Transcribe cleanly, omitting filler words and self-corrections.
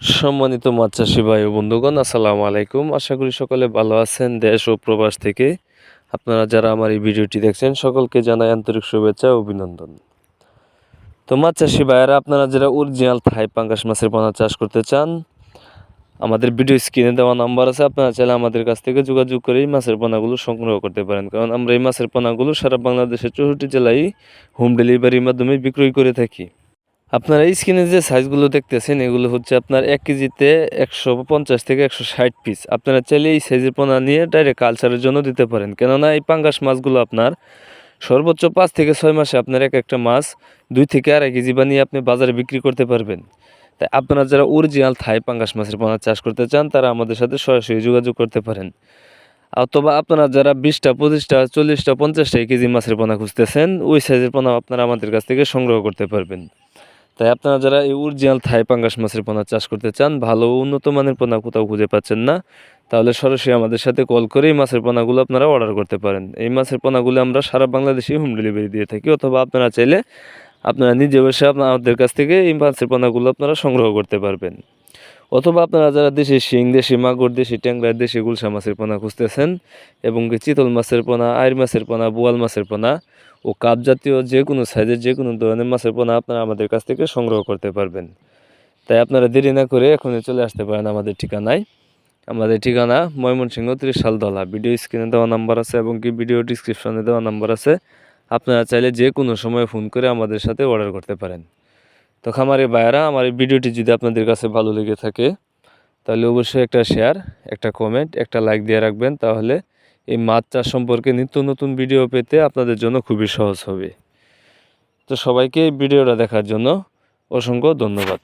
সম্মানিত মাছ চাষি ভাই ও বন্ধুগণ, আসসালামু আলাইকুম। আশা করি সকলে ভালো আছেন। দেশ ও প্রবাস থেকে আপনারা যারা আমার এই ভিডিওটি দেখছেন সকলকে জানাই আন্তরিক শুভেচ্ছা ও অভিনন্দন। তো মাছ চাষি ভাইয়েরা, আপনারা যারা অরিজিনাল থাই পাঙ্গাস মাছের পোনা চাষ করতে চান, আমাদের ভিডিও স্ক্রিনে দেওয়া নাম্বার আছে, আপনারা চাইলে আমাদের কাছ থেকে যোগাযোগ করে এই মাছের পোনাগুলো সংগ্রহ করতে পারেন। কারণ আমরা এই মাছের পোনাগুলো সারা বাংলাদেশের 64 জেলায় হোম ডেলিভারির মাধ্যমে বিক্রয় করে থাকি। আপনারা এই স্ক্রিনে যে সাইজগুলো দেখতেছেন এগুলো হচ্ছে আপনার 1 কেজিতে 150 থেকে 160 পিস। আপনারা চাইলে এই সাইজের পোনা নিয়ে ডাইরেক্ট কালচারের জন্য দিতে পারেন। কেননা এই পাঙ্গাস মাছগুলো আপনার সর্বোচ্চ 5 থেকে 6 মাসে আপনার একটা মাছ 2 থেকে 2.5 কেজি বানিয়ে আপনি বাজারে বিক্রি করতে পারবেন। তাই আপনারা যারা অরিজিনাল থাই পাঙ্গাস মাছের পোনা চাষ করতে চান তারা আমাদের সাথে সরাসরি যোগাযোগ করতে পারেন। অথবা আপনারা যারা 20টা 25টা 40টা 50টা কেজি মাছের পোনা খুঁজতেছেন, ওই সাইজের পোনা আপনারা আমাদের কাছ থেকে সংগ্রহ করতে পারবেন। তাই আপনারা যারা এই অরিজিনাল থাই পাঙ্গাস মাছের পোনা চাষ করতে চান, ভালো উন্নত মানের পোনা কোথাও খুঁজে পাচ্ছেন না, তাহলে সরাসরি আমাদের সাথে কল করে এই মাছের পোনাগুলো আপনারা অর্ডার করতে পারেন। এই মাছের পোনাগুলো আমরা সারা বাংলাদেশে হোম ডেলিভারি দিয়ে থাকি। অথবা আপনারা চাইলে আপনারা নিজে বসে আমাদের কাছ থেকে এই মাছের পোনাগুলো আপনারা সংগ্রহ করতে পারবেন। অথবা আপনারা যারা দেশি শিং, দেশি মাগুর, দেশি ট্যাংরা, দেশি গুলশা মাছের পোনা খুঁজতেছেন এবং চিতল মাছের পোনা, আইর মাছের পোনা, বোয়াল মাছের পোনা ও কাপ জাতীয় যে কোনো সাইজের যে কোনো ধরনের মাছের পোনা আপনারা আমাদের কাছ থেকে সংগ্রহ করতে পারবেন। তাই আপনারা দেরি না করে এখনই চলে আসতে পারেন আমাদের ঠিকানায়। আমাদের ঠিকানা ময়মনসিংহ ত্রিশালদলা। ভিডিও স্ক্রিনে দেওয়া নাম্বার আছে এবং কি ভিডিও ডিসক্রিপশনে দেওয়া নাম্বার আছে। আপনারা চাইলে যে কোনো সময় ফোন করে আমাদের সাথে অর্ডার করতে পারেন। তো খামারি ভাইয়েরা, আমার এই ভিডিওটি যদি আপনাদের কাছে ভালো লেগে থাকে তাহলে অবশ্যই একটা শেয়ার, একটা কমেন্ট, একটা লাইক দিয়ে রাখবেন। তাহলে এই মাছ চাষ সম্পর্কে নিত্য নতুন ভিডিও পেতে আপনাদের জন্য খুবই সহজ হবে। তো সবাইকে এই ভিডিওটা দেখার জন্য অসংখ্য ধন্যবাদ।